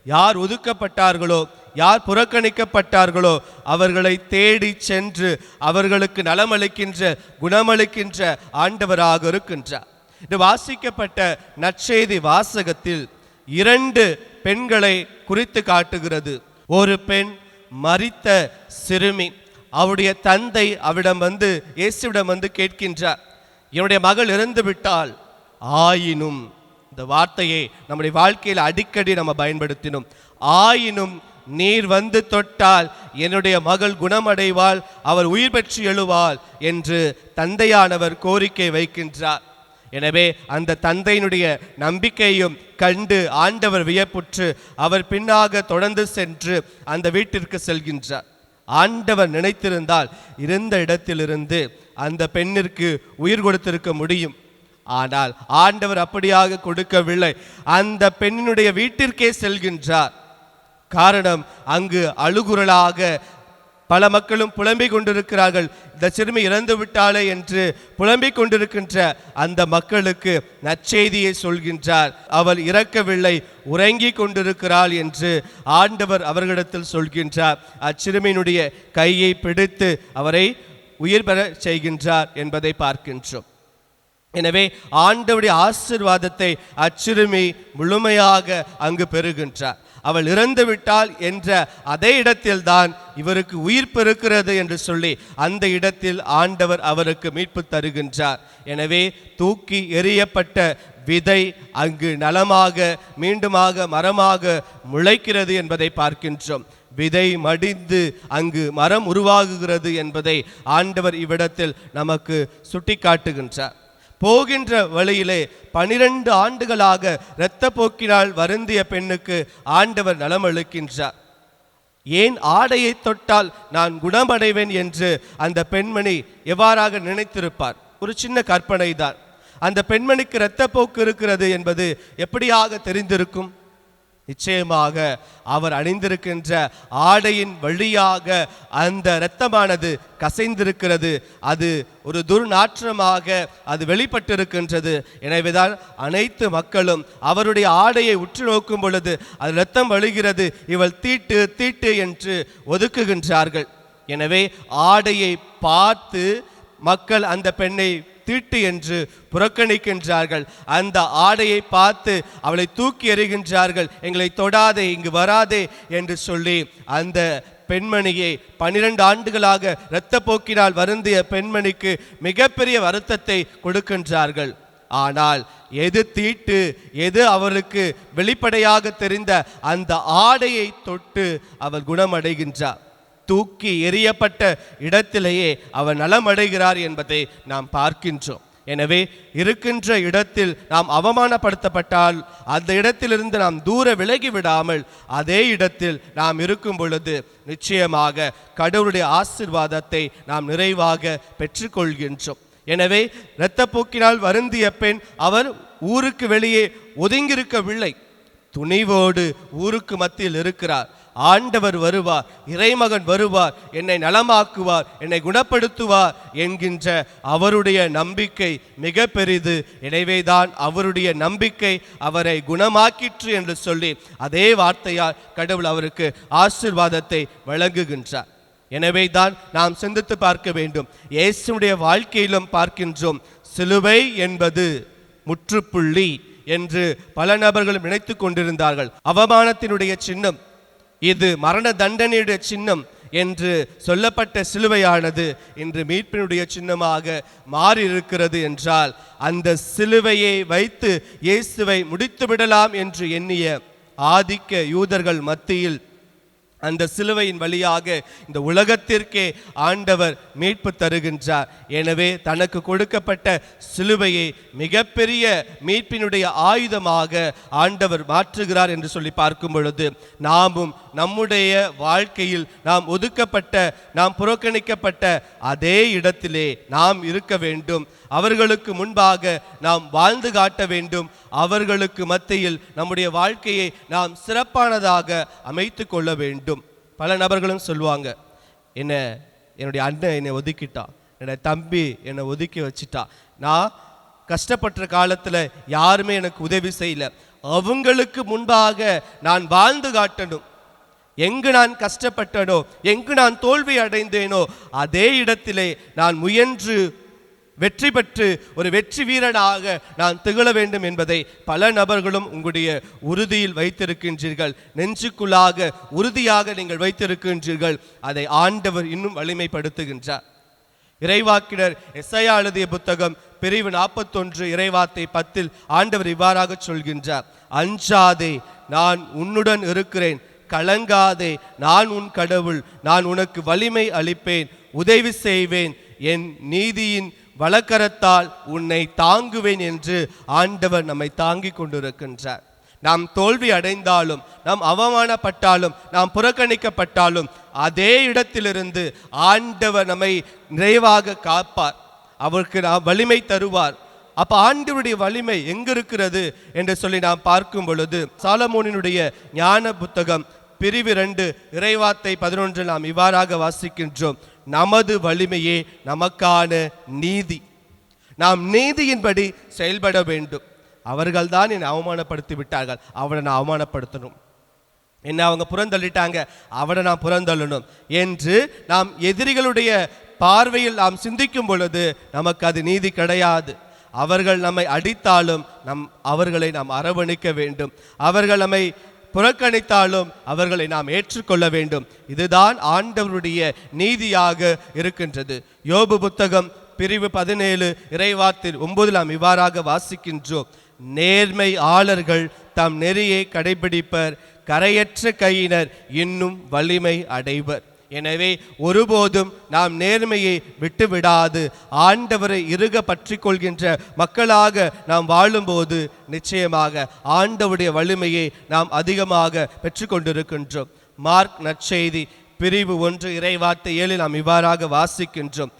யார் ஒதுக்கப்பட்டார்களோ, யார் புறக்கணிக்கப்பட்டார்களோ அவர்களை தேடி சென்று அவர்களுக்கு நலமளிக்கின்ற, குணமளிக்கின்ற ஆண்டவராக இருக்கின்றார். இந்த வாசிக்கப்பட்ட நற்செய்தி வாசகத்தில் 2 பெண்களை குறித்து காட்டுகிறது. ஒரு பெண் மரித்த சிறுமி. அவருடைய தந்தை அவரிடம் வந்து, இயேசுவிடம் வந்து கேட்கின்றார், என்னுடைய மகள் இறந்து விட்டால், ஆயினும், இந்த வார்த்தையை நம்முடைய வாழ்க்கையில் அடிக்கடி நம்ம பயன்படுத்தினோம், ஆயினும் நீர் வந்து தொட்டால் என்னுடைய மகள் குணமடைவாள், அவர் உயிர் பெற்று எழுவாள் என்று தந்தையானவர் கோரிக்கை வைக்கின்றார். எனவே அந்த தந்தையினுடைய நம்பிக்கையும் கண்டு ஆண்டவர் வியப்புற்று அவர் பின்னாக தொடர்ந்து சென்று அந்த வீட்டிற்கு செல்கின்றார். ஆண்டவர் நினைத்திருந்தால் இருந்த இடத்திலிருந்து அந்த பெண்ணிற்கு உயிர் கொடுத்திருக்க முடியும். ஆனால் ஆண்டவர் அப்படியாக கொடுக்கவில்லை. அந்த பெண்ணினுடைய வீட்டிற்கே செல்கின்றார். காரணம், அங்கு அழுகுரலாக பல மக்களும் புலம்பிக் கொண்டிருக்கிறார்கள். இந்த சிறுமி இறந்து விட்டாளே என்று புலம்பிக் கொண்டிருக்கின்ற அந்த மக்களுக்கு நற்செய்தியை சொல்கின்றார். அவள் இறக்கவில்லை, உறங்கி கொண்டிருக்கிறாள் என்று ஆண்டவர் அவர்களிடத்தில் சொல்கின்றார். அச்சிறுமியினுடைய கையை பிடித்து அவரை உயிர் பெற செய்கின்றார் என்பதை பார்க்கின்றோம். எனவே ஆண்டவருடைய ஆசீர்வாதத்தை அச்சிறுமி முழுமையாக அங்கு பெறுகின்றார். அவள் இறந்து விட்டாள் என்ற அதே இடத்தில்தான் இவருக்கு உயிர் பெறுகிறது என்று சொல்லி அந்த இடத்தில் ஆண்டவர் அவருக்கு மீட்பு தருகின்றார். எனவே தூக்கி எறியப்பட்ட விதை அங்கு நலமாக மீண்டுமாக மரமாக முளைக்கிறது என்பதை பார்க்கின்றோம். விதை மடிந்து அங்கு மரம் உருவாகுகிறது என்பதை ஆண்டவர் இவ்விடத்தில் நமக்கு சுட்டிக்காட்டுகின்றார். போகின்ற வழியிலே 12 ஆண்டுகளாக இரத்த போக்கினால் வருந்திய பெண்ணுக்கு ஆண்டவர் நலமளிக்கின்றார். ஏன் ஆடையை தொட்டால் நான் குணமடைவேன் என்று அந்த பெண்மணி எவ்வாறாக நினைத்திருப்பார்? ஒரு சின்ன கற்பனை தான். அந்த பெண்மணிக்கு இரத்த போக்கு இருக்கிறது என்பது எப்படியாக தெரிந்திருக்கும்? நிச்சயமாக அவர் அணிந்திருக்கின்ற ஆடையின் வழியாக அந்த இரத்தமானது கசைந்திருக்கிறது. அது ஒரு துர்நாற்றமாக அது வெளிப்பட்டிருக்கின்றது. எனவேதான் அனைத்து மக்களும் அவருடைய ஆடையை உற்று நோக்கும் பொழுது அது இரத்தம் வழிகிறது, இவள் தீட்டு தீட்டு என்று ஒதுக்குகின்றார்கள். எனவே ஆடையை பார்த்து மக்கள் அந்த பெண்ணை தீட்டு என்று புறக்கணிக்கின்றார்கள். அந்த ஆடையை பார்த்து அவளை தூக்கி எறிகின்றார்கள். எங்களை தொடாதே, இங்கு வராதே என்று சொல்லி அந்த பெண்மணியை 12 ஆண்டுகளாக இரத்த போக்கினால் வருந்திய பெண்மணிக்கு மிகப்பெரிய வருத்தத்தை கொடுக்கின்றார்கள். ஆனால் எது தீட்டு, எது அவருக்கு வெளிப்படையாக தெரிந்த அந்த ஆடையை தொட்டு அவர் குணமடைகின்றார். தூக்கி எறியப்பட்ட இடத்திலேயே அவர் நலமடைகிறார் என்பதை நாம் பார்க்கின்றோம். எனவே இருக்கின்ற இடத்தில் நாம் அவமானப்படுத்தப்பட்டால் அந்த இடத்திலிருந்து நாம் தூர விலகி விடாமல் அதே இடத்தில் நாம் இருக்கும் பொழுது நிச்சயமாக கடவுளுடைய ஆசீர்வாதத்தை நாம் நிறைவாக பெற்றுக்கொள்கின்றோம். எனவே இரத்தப்போக்கினால் வருந்திய பெண் அவர் ஊருக்கு வெளியே ஒதுங்கியிருக்கவில்லை. துணிவோடு ஊருக்கு மத்தியில் இருக்கிறார். ஆண்டவர் வருவார், இறைமகன் வருவார், என்னை நலமாக்குவார், என்னை குணப்படுத்துவார் என்கின்ற அவருடைய நம்பிக்கை மிக பெரிது. எனவேதான் அவருடைய நம்பிக்கை அவரை குணமாக்கிற்று என்று சொல்லி அதே வார்த்தையால் கடவுள் அவருக்கு ஆசீர்வாதத்தை வழங்குகின்றார். எனவேதான் நாம் சிந்தித்து பார்க்க வேண்டும். இயேசுடைய வாழ்க்கையிலும் பார்க்கின்றோம், சிலுவை என்பது முற்றுப்புள்ளி என்று பல நபர்களும் நினைத்து கொண்டிருந்தார்கள். அவமானத்தினுடைய சின்னம், இது மரண தண்டனையுடைய சின்னம் என்று சொல்லப்பட்ட சிலுவையானது இன்று மீட்பினுடைய சின்னமாக மாறி இருக்கிறது என்றால் அந்த சிலுவையை வைத்து இயேசுவை முடித்து விடலாம் என்று எண்ணிய ஆதிக்க யூதர்கள் மத்தியில் அந்த சிலுவையின் வழியாக இந்த உலகத்திற்கே ஆண்டவர் மீட்பு தருகின்றார். எனவே தனக்கு கொடுக்கப்பட்ட சிலுவையை மிகப்பெரிய மீட்பினுடைய ஆயுதமாக ஆண்டவர் மாற்றுகிறார் என்று சொல்லி பார்க்கும் பொழுது நாமும் நம்முடைய வாழ்க்கையில் நாம் ஒதுக்கப்பட்ட, நாம் புறக்கணிக்கப்பட்ட அதே இடத்திலே நாம் இருக்க வேண்டும். அவர்களுக்கு முன்பாக நாம் வாழ்ந்து காட்ட வேண்டும். அவர்களுக்கு மத்தியில் நம்முடைய வாழ்க்கையை நாம் சிறப்பானதாக அமைத்து கொள்ள வேண்டும். பல நபர்களும் சொல்லுவாங்க, என்னுடைய அண்ணன் என்னை ஒதுக்கிட்டான், என்னுடைய தம்பி என்னை ஒதுக்கி வச்சுட்டா, நான் கஷ்டப்பட்ட காலத்தில் யாருமே எனக்கு உதவி செய்யல, அவங்களுக்கு முன்பாக நான் வாழ்ந்து காட்டணும். எங்கு நான் கஷ்டப்பட்டனோ, எங்கு நான் தோல்வி அடைந்தேனோ அதே இடத்திலே நான் முயன்று வெற்றி பெற்று ஒரு வெற்றி வீரனாக நான் திகழ வேண்டும் என்பதை பல நபர்களும் உங்களுடைய உறுதியில் வைத்திருக்கின்றீர்கள். நெஞ்சுக்குள்ளாக உறுதியாக நீங்கள் வைத்திருக்கின்றீர்கள். அதை ஆண்டவர் இன்னும் வலிமைப்படுத்துகின்றார். இறைவாக்கினர் எசாயா எழுதிய புத்தகம் பிரிவு 41 இறைவார்த்தை 10 ஆண்டவர் இவ்வாறாக சொல்கின்றார், அஞ்சாதே, நான் உன்னுடன் இருக்கிறேன், கலங்காதே, நான் உன் கடவுள், நான் உனக்கு வலிமை அளிப்பேன், உதவி செய்வேன், என் நீதியின் வலக்கரத்தால் உன்னை தாங்குவேன் என்று ஆண்டவர் நம்மை தாங்கிக் கொண்டிருக்கின்றார். நாம் தோல்வி அடைந்தாலும், நாம் அவமானப்பட்டாலும், நாம் புறக்கணிக்கப்பட்டாலும் அதே இடத்திலிருந்து ஆண்டவர் நம்மை நிறைவாக காப்பார். அவருக்கு நாம் வலிமை தருவார். அப்ப ஆண்டவருடைய வலிமை எங்க இருக்கிறது என்று சொல்லி நாம் பார்க்கும் பொழுது, சாலமோனினுடைய ஞான புத்தகம் பிரிவு 2 இறைவார்த்தை 11 நாம் இவ்வாறாக வாசிக்கின்றோம். நமது வலிமையே நமக்கான நீதி. நாம் நீதியின்படி செயல்பட வேண்டும். அவர்கள் தான் என்னை அவமானப்படுத்தி விட்டார்கள், அவரை நான் அவமானப்படுத்தணும். என்ன அவங்க புறந்தள்ளிட்டாங்க, அவரை நான் புறந்தள்ளணும் என்று நாம் எதிரிகளுடைய பார்வையில் நாம் சிந்திக்கும் பொழுது நமக்கு அது நீதி கிடையாது. அவர்கள் நம்மை அடித்தாலும் அவர்களை நாம் அரவணைக்க வேண்டும். அவர்கள் நம்மை புறக்கணித்தாலும் அவர்களை நாம் ஏற்றுக்கொள்ள வேண்டும். இதுதான் ஆண்டவருடைய நீதியாக இருக்கின்றது. யோபு புத்தகம் பிரிவு 17 இறைவார்த்தை 9 நாம் இவ்வாறாக வாசிக்கின்றோம். நேர்மை ஆளர்கள் தம் நெறியை கடைபிடிப்பர், கரையற்ற கையினர் இன்னும் வலிமை அடைவர். எனவே ஒருபோதும் நாம் நேர்மையை விட்டுவிடாது ஆண்டவரை இறுக பற்றி கொள்கின்ற மக்களாக நாம் வாழும்போது நிச்சயமாக ஆண்டவருடைய வலிமையை நாம் அதிகமாக பெற்றுக்கொண்டிருக்கின்றோம். மார்க் நற்செய்தி பிரிவு 1 இறைவார்த்தை 7 நாம் இவ்வாறாக வாசிக்கின்றோம்.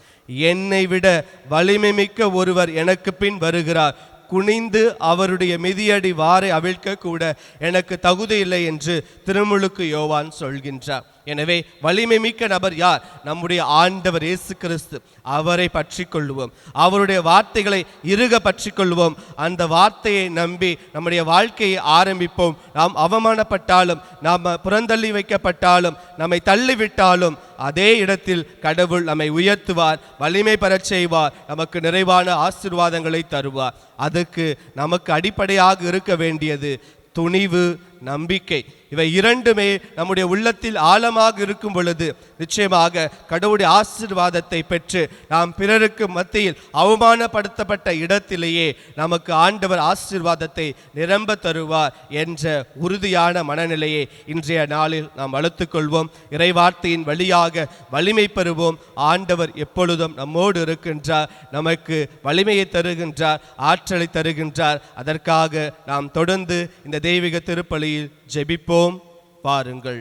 என்னை விட வலிமை மிக்க ஒருவர் எனக்கு பின் வருகிறார், குனிந்து அவருடைய மிதியடி வாரை அவிழ்க்க கூட எனக்கு தகுதி இல்லை என்று திருமுழுக்கு யோவான் சொல்கின்றார். எனவே வலிமை மிக்க நபர் யார்? நம்முடைய ஆண்டவர் இயேசு கிறிஸ்து. அவரை பற்றி கொள்வோம், அவருடைய வார்த்தைகளை இறுக பற்றி கொள்வோம். அந்த வார்த்தையை நம்பி நம்முடைய வாழ்க்கையை ஆரம்பிப்போம். நாம் அவமானப்பட்டாலும், நாம் புறந்தள்ளி வைக்கப்பட்டாலும், நம்மை தள்ளிவிட்டாலும் அதே இடத்தில் கடவுள் நம்மை உயர்த்துவார், வலிமை பெறச் செய்வார், நமக்கு நிறைவான ஆசீர்வாதங்களை தருவார். அதுக்கு நமக்கு அடிப்படையாக இருக்க வேண்டியது துணிவு, நம்பிக்கை. இவை இரண்டுமே நம்முடைய உள்ளத்தில் ஆழமாக இருக்கும் பொழுது நிச்சயமாக கடவுளுடைய ஆசீர்வாதத்தை பெற்று நாம் பிறருக்கு மத்தியில் அவமானப்படுத்தப்பட்ட இடத்திலேயே நமக்கு ஆண்டவர் ஆசீர்வாதத்தை நிரம்ப தருவார் என்ற உறுதியான மனநிலையை இன்றைய நாளில் நாம் வளர்த்துக் கொள்வோம். இறைவார்த்தையின் வழியாக வலிமை பெறுவோம். ஆண்டவர் எப்பொழுதும் நம்மோடு இருக்கின்றார், நமக்கு வலிமையை தருகின்றார், ஆற்றலை தருகின்றார். அதற்காக நாம் தொடர்ந்து இந்த தெய்வீக திருப்பலியில் ஜெபிப்போம். பாருங்கள்.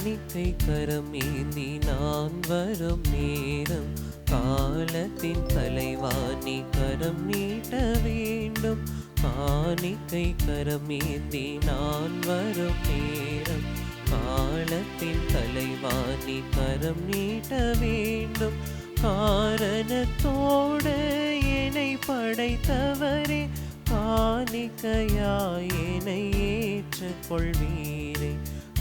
நிக்கை கரம் ஏந்தி நான் வரும் நேரம், காலத்தின் தலைவாணி கரம் நீட்ட வேண்டும். காணிக்கை கரம் ஏந்தி நான் வரும் நேரம், காலத்தின் தலைவாணி கரம் நீட்ட வேண்டும். காரணத்தோடு என்னை படைத்தவரே, காணிக்கையாய் என்னை ஏற்றுக்கொள்வீரே.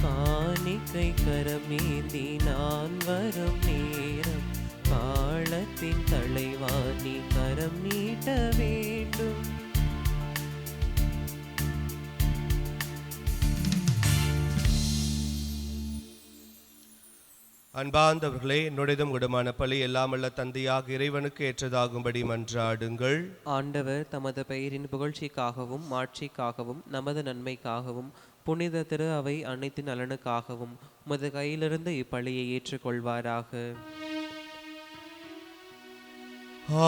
காணிக்கை கரமேந்தி நான் வரும் நேரம், காலத்தின் தலைவாணி கரம் நீட்ட வேண்டும். அன்பார்ந்தவர்களே, என்னுடையதும் உடமான பலி எல்லாம் அல்ல தந்தையாக இறைவனுக்கு ஏற்றதாகும்படி மன்றாடுங்கள். ஆண்டவர் தமது பெயரின் புகழ்ச்சிக்காகவும் மாட்சிக்காகவும் நமது நன்மைக்காகவும் புனித திரு அவை அனைத்து நலனுக்காகவும் உமது கையிலிருந்து இப்பலியை ஏற்றுக்கொள்வாராக.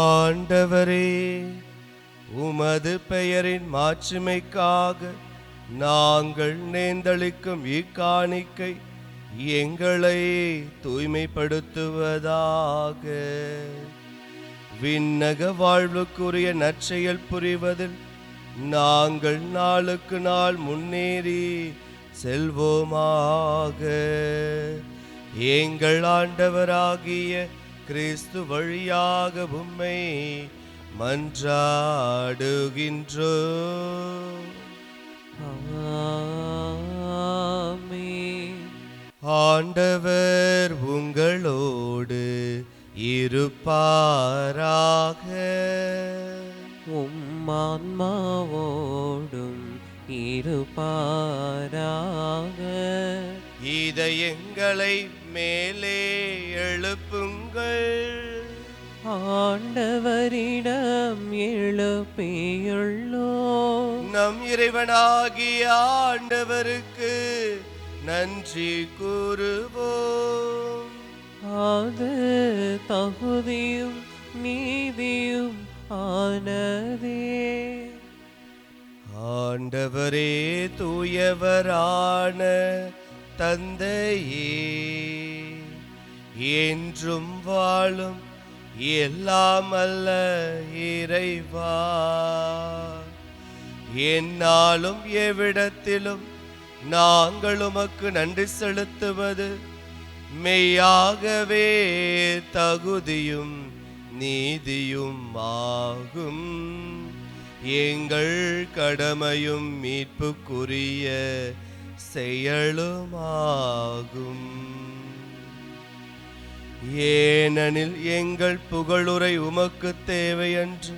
ஆண்டவரே, உமது பெயரின் மாட்சிமைக்காக நாங்கள் நேர்ந்தளிக்கும் இக்காணிக்கை எங்களை தூய்மைப்படுத்துவதாக. விண்ணக வாழ்வுக்குரிய நற்செயல் புரிவதில் நாங்கள் நாளுக்கு நாள் முன்னேறி செல்வோமாக. எங்கள் ஆண்டவராகிய கிறிஸ்து வழியாக உம்மை மன்றாடுகின்றோம். ஆமென். ஆண்டவர் உங்களோடு இருப்பாராக. உம்மான்மாவோடும் இருப்பாராக. இதயங்களை மேலே எழுப்புங்கள். ஆண்டவரிடம் எழுப்பியுள்ளோம். நம் இறைவனாகிய ஆண்டவருக்கு நன்றி கூறுவோம். அது தகுதியும் நீதியும் ஆனதே. ஆண்டவரே தூயவரான தந்தையே, என்றும் வாழும் எல்லாம் அல்ல இறைவா, என்னாலும் எவ்விடத்திலும் நாங்கள் உமக்கு நன்றி செலுத்துவது மெய்யாகவே தகுதியும் நீதியும் ஆகும். எங்கள் கடமையும் மீட்புக்குரிய செயலுமாகும். ஏனெனில் எங்கள் புகழுரை உமக்கு தேவையன்று,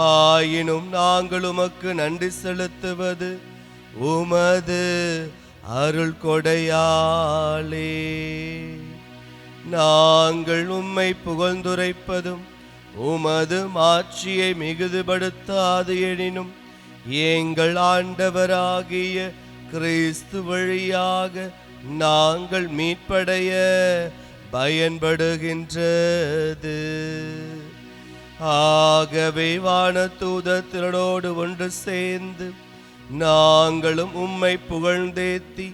ஆயினும் நாங்கள் உமக்கு நன்றி செலுத்துவது உமது அருள் கொடையாலே. நாங்கள் உம்மை புகழ்ந்துரைப்பதும் உமது மாட்சியை மிகுதிப்படுத்தாது எனினும் எங்கள் ஆண்டவராகிய கிறிஸ்து வழியாக நாங்கள் மீட்படைய பயன்படுகின்றது. ஆகவே வானதூதத்தினரோடு ஒன்று சேர்ந்து நாங்களும் உம்மை புகழ்ந்தேத்தி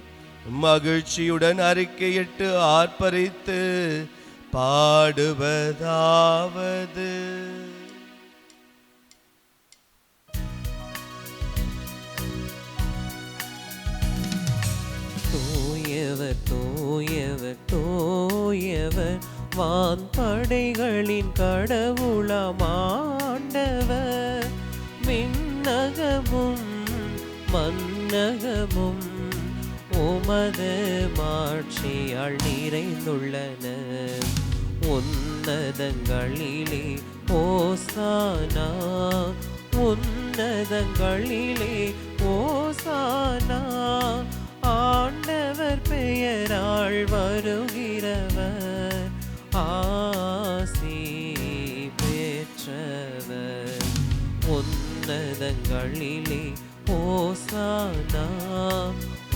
மகிழ்ச்சியுடன் அறிக்கையிட்டு ஆர்ப்பரித்து பாடுவதாவது: தூயவர் தூயவர் தூயவர் வான்படைகளின் கடவுளமாண்டவர். விண்ணகமும் மன்னகமும் உமது மாட்சியால் நிறைந்துள்ளன. உன்னதங்களிலே ஓசானா, உன்னதங்களிலே ஓசானா. ஆண்டவர் பெயரால் வருகிறவர் ஆசி பெற்றவர். உன்னதங்களிலே ஓசானா,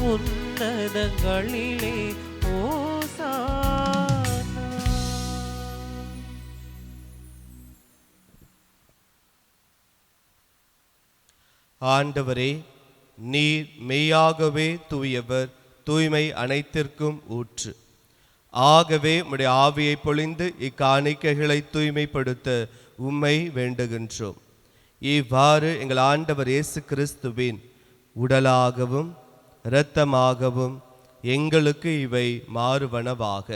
உன்னதங்களிலே ஓசானா. ஆண்டவரே, நீர் மெய்யாகவே தூயவர், தூய்மை அனைத்திற்கும் ஊற்று. ஆகவே உம்முடைய ஆவியை பொழிந்து இக்காணிக்கைகளை தூய்மைப்படுத்த உம்மை வேண்டுகின்றோம். இவ்வாறு எங்கள் ஆண்டவர் இயேசு கிறிஸ்துவின் உடலாகவும் இரத்தமாகவும் எங்களுக்கு இவை மாறுவனவாக.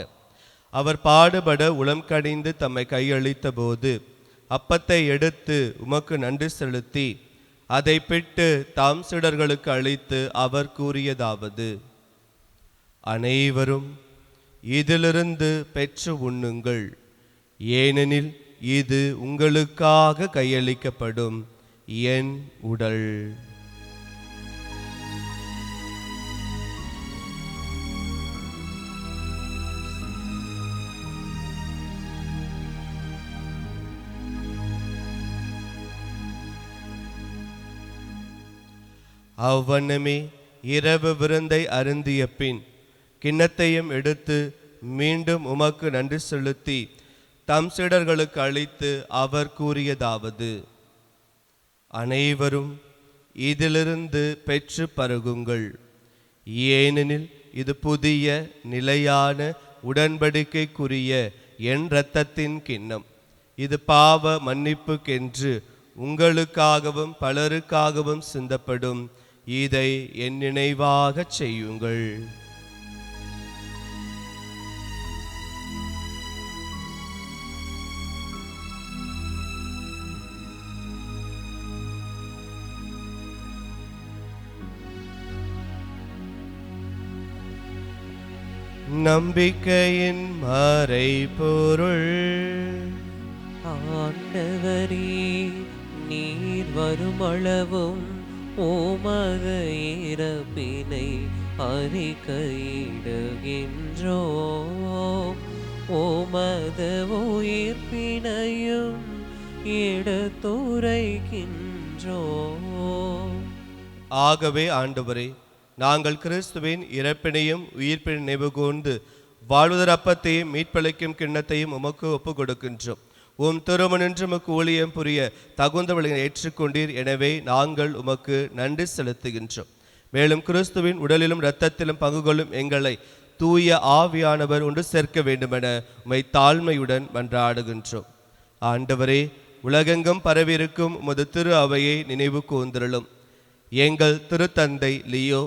அவர் பாடுபட உளம் கடிந்து தம்மை கையளித்த போது அப்பத்தை எடுத்து உமக்கு நன்றி செலுத்தி அதை பிட்டு தாம் சீடர்களுக்கு அளித்து அவர் கூறியதாவது: அனைவரும் இதிலிருந்து பெற்று உண்ணுங்கள், ஏனெனில் இது உங்களுக்காக கையளிக்கப்படும் என் உடல். அவ்வண்ணமே இரவு விருந்தை அருந்திய பின் கிண்ணத்தையும் எடுத்து மீண்டும் உமக்கு நன்றி செலுத்தி தம் சீடர்களுக்கு அளித்து அவர் கூறியதாவது: அனைவரும் இதிலிருந்து பெற்று பருகுங்கள், ஏனெனில் இது புதிய நிலையான உடன்படிக்கைக்குரிய என் இரத்தத்தின் கிண்ணம். இது பாவ மன்னிப்புக்கென்று உங்களுக்காகவும் பலருக்காகவும் சிந்தப்படும். இதை என் நினைவாகச் செய்யுங்கள். நம்பிக்கையின் மறைபொருள். ஆண்டவரே, நீர் வருமளவும் உமது இறப்பினை அறிக்கையிடுகின்றோம். உமது உயிர்ப்பினையும் எடுத்துரைக்கின்றோம். ஆகவே ஆண்டவரே, நாங்கள் கிறிஸ்துவின் இறப்பினையும் உயிர்ப்பின் நினைவு கூர்ந்து வாழ்வதர் அப்பத்தையும் மீட்பளிக்கும் கிண்ணத்தையும் உமக்கு ஒப்புக் கொடுக்கின்றோம். உம் திருமணின்று உமக்கு ஊழியம் புரிய தகுந்தவர்களை ஏற்றுக்கொண்டீர். எனவே நாங்கள் உமக்கு நன்றி செலுத்துகின்றோம். மேலும் கிறிஸ்துவின் உடலிலும் இரத்தத்திலும் பங்கு கொள்ளும் எங்களை தூய ஆவியானவர் ஒன்று சேர்க்க வேண்டுமென உம்மை தாழ்மையுடன் மன்றாடுகின்றோம். ஆண்டவரே, உலகெங்கும் பரவியிருக்கும் உமது திரு அவையை நினைவு கூர்ந்தருளும். எங்கள் திருத்தந்தை லியோ,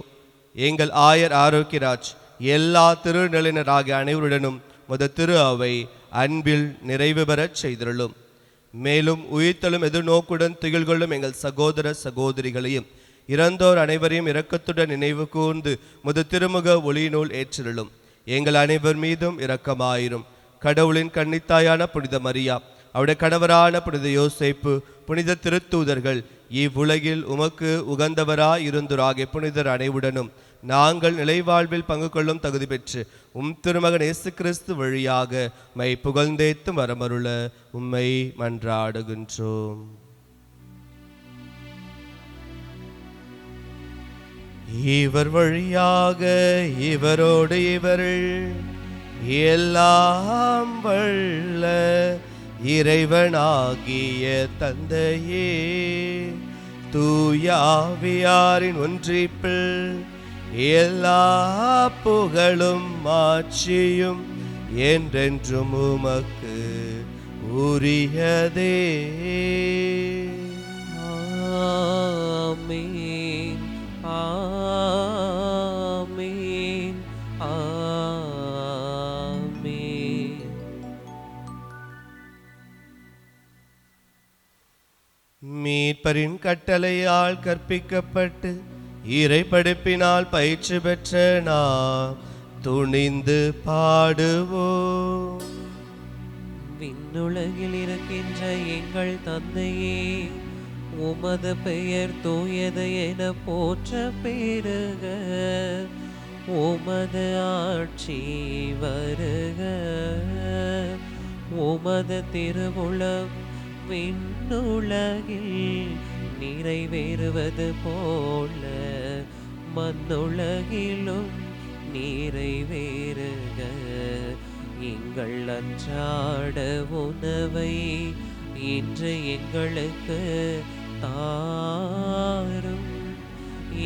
எங்கள் ஆயர் ஆரோக்கியராஜ், எல்லா திருநிலையினராகிய அனைவருடனும் உமது திரு அவை அன்பில் நிறைவு பெறச் செய்தருளும். மேலும் உயிர்த்தலும் எதிர்நோக்குடன் திகழ்கொள்ளும் எங்கள் சகோதர சகோதரிகளையும் இறந்தோர் அனைவரையும் இரக்கத்துடன் நினைவு கூர்ந்து முது திருமுக ஒளியினுள் ஏற்றிருளும். எங்கள் அனைவர் மீதும் இரக்கமாயிரும். கடவுளின் கன்னித்தாயான புனித மரியா, அவருடைய கணவரான புனித யோசேப்பு, புனித திருத்தூதர்கள், இவ்வுலகில் உமக்கு உகந்தவராய் இருந்தோராகிய புனிதர் அனைவுடனும் நாங்கள் நிலைவாழ்வில் பங்கு கொள்ளும் தகுதி பெற்று உம் திருமகன் இயேசு கிறிஸ்து வழியாக உம்மை புகழ்ந்தேத்து வரமருள உம்மை மன்றாடுகின்றோம். இவர் வழியாக இவரோடு இவர்கள் எல்லாம் வல்ல இறைவனாகிய தந்தையே, தூய ஆவியாரின் ஒன்றிப்பில் எல்லா புகழும் ஆட்சியும் என்றென்றும் உமக்கு உரியதே. ஆமென், ஆமென், ஆமென். மீட்பரின் கட்டளையால் கற்பிக்கப்பட்டு இறைபடைப்பினால் பயிற்சி பெற்ற நாம் துணிந்து பாடுவோம். விண்ணுலகில் இருக்கின்ற எங்கள் தந்தையே, உமது பெயர் தூயது என போற்ற பெருக. உமது ஆட்சி வருக. உமது திருவுளம் விண்ணுலகில் நிறைவேறுவது போல மண்ணுலகிலும் நிறைவேறுக. எங்கள் அன்றாட உணவை இன்று எங்களுக்கு தாரும்.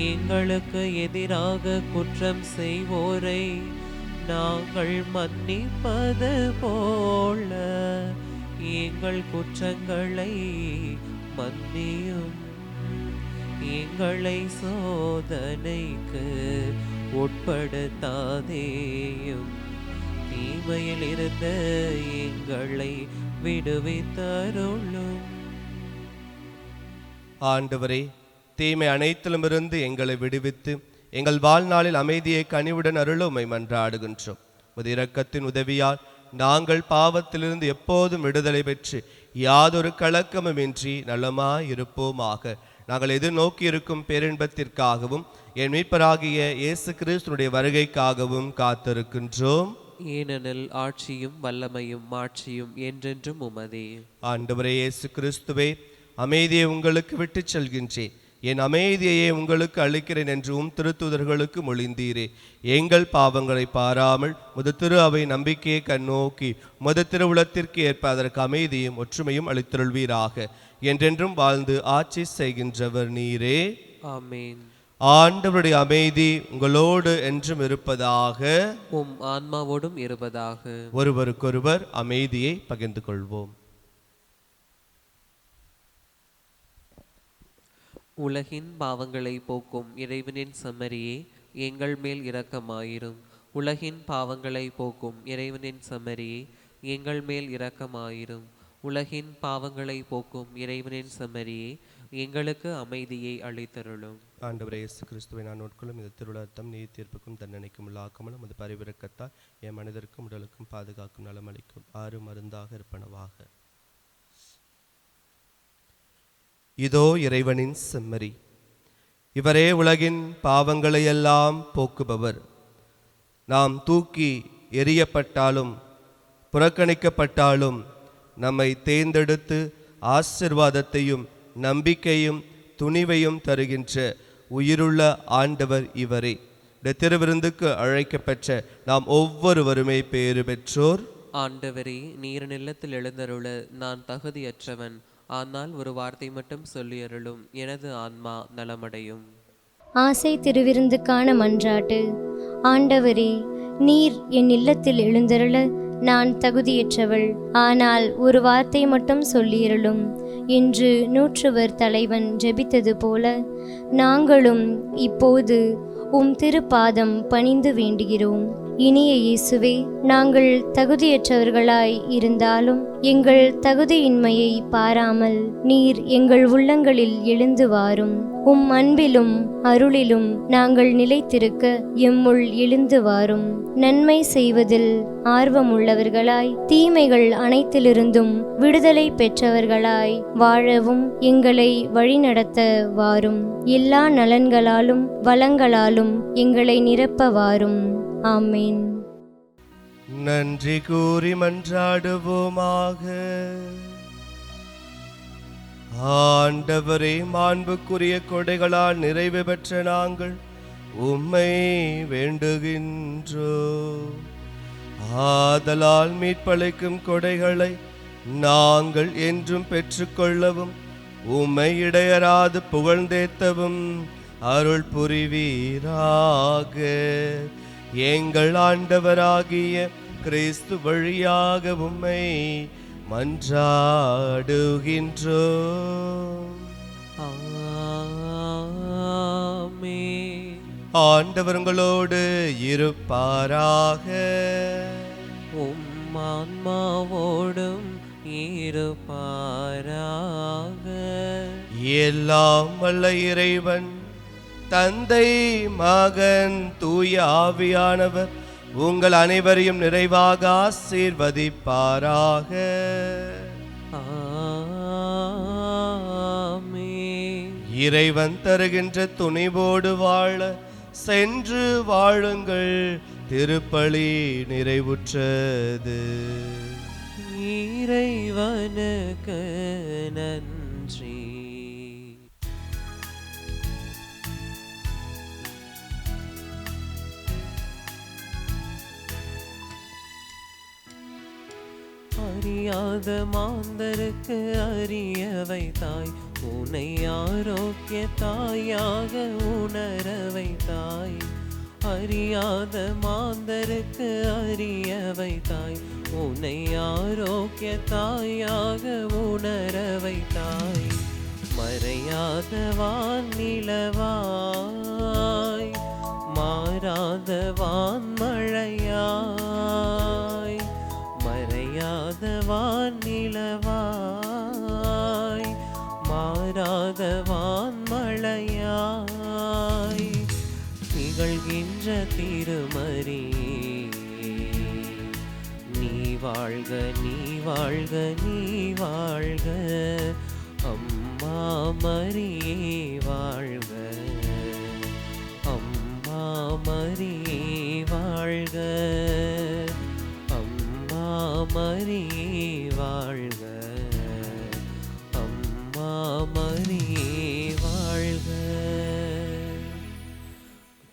எங்களுக்கு எதிராக குற்றம் செய்வோரை நாங்கள் மன்னிப்பது போல எங்கள் குற்றங்களை மன்னியும். எங்களை சோதனைக்கு உட்படுத்தாதேயும், தீமையில் இருந்து எங்களை விடுவித்தருளும். ஆண்டவரே, தீமை அனைத்திலுமிருந்து எங்களை விடுவித்து எங்கள் வாழ்நாளில் அமைதியை கனிவுடன் அருள உம்மை மன்றாடுகின்றோம். உமது இரக்கத்தின் உதவியால் நாங்கள் பாவத்திலிருந்து எப்போதும் விடுதலை பெற்று யாதொரு கலக்கமுமின்றி நலமாயிருப்போமாக. நாங்கள் எதிர்நோக்கி இருக்கும் பேரின்பத்திற்காகவும் என் மீட்பராகிய இயேசு கிறிஸ்துனுடைய வருகைக்காகவும் காத்திருக்கின்றோம். ஏனெனில் ஆட்சியும் வல்லமையும் மாட்சியும் என்றென்றும் உமதே. ஆண்டவரே இயேசு கிறிஸ்துவே, அமைதியை உங்களுக்கு விட்டுச் செல்கின்றேன், என் அமைதியையே உங்களுக்கு அளிக்கிறேன் என்று திருத்தூதர்களுக்கு மொழிந்தீரே. எங்கள் பாவங்களை பாராமல் முது திரு அவை நம்பிக்கையை கண்ணோக்கி முது திருவுளத்திற்கு ஏற்ப அதற்கு அமைதியும் ஒற்றுமையும் அளித்தருள்வீராக. என்றென்றும் வாழ்ந்து ஆட்சி செய்கின்றவர் நீரே. ஆமென். ஆண்டவருடைய அமைதி உங்களோடு என்றும் இருப்பதாக. உம் ஆன்மாவோடும் இருப்பதாக. ஒருவருக்கொருவர் அமைதியை பகிர்ந்து கொள்வோம். உலகின் பாவங்களை போக்கும் இறைவனின் செம்மறியே, எங்கள் மேல் இரக்கமாயிரும். உலகின் பாவங்களை போக்கும் இறைவனின் செம்மறியே, எங்கள் மேல் இரக்கமாயிரும். உலகின் பாவங்களை போக்கும் இறைவனின் செம்மறியே, எங்களுக்கு அமைதியை அளித்தருளும். ஆண்டவரே இயேசு கிறிஸ்துவை நான் உட்கொள்ளும் இந்த திருவிழாத்தம் நீர் தீர்ப்புக்கும் தண்டனைக்கும் உள்ளாக்காமலும் அது பரிவிறக்கத்தால் என் மனிதருக்கும் உடலுக்கும் பாதுகாக்கும் நலமளிக்கும் ஆறு மருந்தாக இருப்பனவாக. இதோ இறைவனின் செம்மறி, இவரே உலகின் பாவங்களையெல்லாம் போக்குபவர். நாம் தூக்கி எறியப்பட்டாலும் புறக்கணிக்கப்பட்டாலும் நம்மை தேர்ந்தெடுத்து ஆசீர்வாதத்தையும் நம்பிக்கையும் துணிவையும் தருகின்ற உயிருள்ள ஆண்டவர் இவரே. இந்த திருவிருந்துக்கு அழைக்கப்பெற்ற நாம் ஒவ்வொருவருமே பேறு பெற்றோர். ஆண்டவரே, நீர் நிலத்தில் எழுந்தருள நான் தகுதியற்றவன். ஆனால் ஒரு வார்த்தை மட்டும் சொல்லியருளும், எனது ஆன்மா நலமடையும். ஆசை திருவிருந்துக்கான மன்றாட்டு. ஆண்டவரே, நீர் என் இல்லத்தில் எழுந்தருள நான் தகுதியற்றவள். ஆனால் ஒரு வார்த்தை மட்டும் சொல்லியருளும் என்று நூற்றுவர் தலைவன் ஜெபித்தது போல நாங்களும் இப்போது உம் திருப்பாதம் பணிந்து வேண்டுகிறோம். இனிய இயேசுவே, நாங்கள் தகுதியற்றவர்களாய் இருந்தாலும் எங்கள் தகுதியின்மையை பாராமல் நீர் எங்கள் உள்ளங்களில் எழுந்து வாரும். உம் அன்பிலும் அருளிலும் நாங்கள் நிலைத்திருக்க எம்முள் எழுந்து வாரும். நன்மை செய்வதில் ஆர்வமுள்ளவர்களாய் தீமைகள் அனைத்திலிருந்தும் விடுதலை பெற்றவர்களாய் வாழவும் எங்களை வழிநடத்த வாரும். எல்லா நலன்களாலும் வளங்களாலும் எங்களை நிரப்ப வாரும். ஆமேன். நன்றி கூறி மன்றாடுவோமாக. ஆண்டவரே, மாண்புக்குரிய கொடைகளால் நிறைவு பெற்ற நாங்கள் உம்மை வேண்டுகின்றோ. ஆதலால் மீட்பளிக்கும் கொடைகளை நாங்கள் என்றும் பெற்றுக்கொள்ளவும் உம்மை இடையராது புகழ்ந்தேத்தவும் அருள் புரிவீராக. எங்கள் ஆண்டவராகிய கிறிஸ்து வழியாக உம்மை மன்றாடுகின்றோம். ஆமென். ஆண்டவர் உங்களோடு இருப்பாராக. உம் ஆன்மாவோடும் இருப்பாராக. எல்லாம் வல்ல இறைவன் தந்தை, மகன், தூய ஆவியானவர் உங்கள் அனைவரையும் நிறைவாக ஆசீர்வதிப்பாராக. ஆமென். இறைவன் தருகின்ற துணிவோடு வாழ சென்று வாழுங்கள். திருப்பலி நிறைவுற்றது. இறைவனுக்கு நன்றி. அறியாத மாந்தருக்கு அறிய வைத்தாய், உன்னை ஆரோக்கிய தாயாக உணர வைத்தாய். அறியாத மாந்தருக்கு அறிய வைத்தாய், உன்னை ஆரோக்கிய தாயாக உணர வைத்தாய். மறையாத வான்நிலவாய், மாறாத வான்மழையாய். மறையாத வான்நிலவாய், மாறாத வான்மழையாய். திகழ்கின்ற திருமறியே, நீ வாழ்க, நீ வாழ்க, நீ வாழ்க. அம்மா மரியே வாழ்க, அம்மா மரியே வாழ்க, அம்மா மரியே வாழ்க, அம்மா மரியே வாழ்க.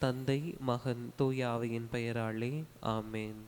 தந்தை, மகன், தூய ஆவியின் பெயராலே ஆமென்.